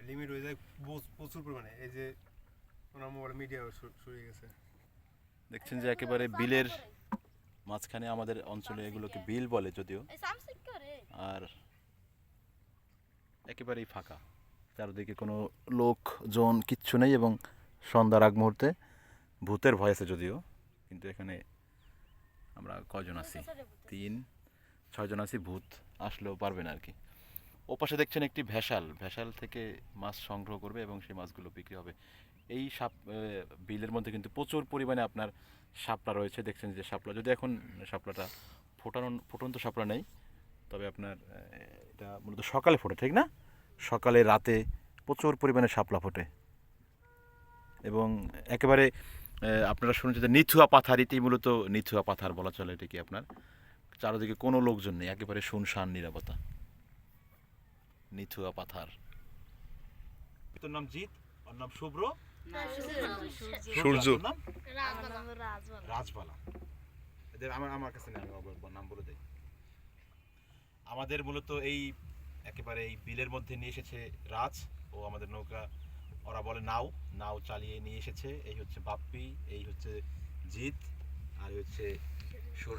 Limit হয়ে যায় প্রচুর পরিমাণে। এই যে ওনার মোবাইল মিডিয়া শুরু হয়ে গেছে। দেখছেন যে একেবারে বিলের মাঝখানে, আমাদের অঞ্চলে এগুলোকে বিল বলে যদিও, আর একেবারেই ফাঁকা, চারদিকে কোনো লোকজন কিচ্ছু নেই, এবং সন্ধ্যার আগ মুহূর্তে ভূতের ভয় আছে যদিও, কিন্তু এখানে আমরা কজন আছি, 6জন আছি, ভূত আসলেও পারবে না আর কি। ওপাশে দেখছেন একটি ভেসাল থেকে মাছ সংগ্রহ করবে এবং সেই মাছগুলো বিক্রি হবে। এই বিলের মধ্যে কিন্তু প্রচুর পরিমাণে আপনার শাপলা রয়েছে। দেখছেন যে শাপলা, যদি এখন শাপলাটা ফুটন্ত শাপলা নেই, তবে আপনার এটা মূলত সকালে ফোটে, ঠিক না? সকালে রাতে প্রচুর পরিমাণে শাপলা ফোটে, এবং একেবারে আপনারা শুনেছেন যে নিথুয়া পাথার, এটি মূলত নিথুয়া পাথার বলা চলে এটাকে। আপনার চারদিকে কোনো লোকজন নেই, একেবারে শুনশান নীরবতা, নিথুয়া পাথার। তোর নাম জিৎ, ওর নাম শুভ্র, সূর্য, নাম রাজবালা। আমার কাছে নাম বলে দেয়। আমাদের মূলত এই একেবারে এই বিলের মধ্যে নিয়ে এসেছে রাজ ও আমাদের নৌকা, ওরা বলে নাও চালিয়ে নিয়ে এসেছে। এই হচ্ছে বাপ্পি, এই হচ্ছে জিৎ, আর হচ্ছে সূর্য।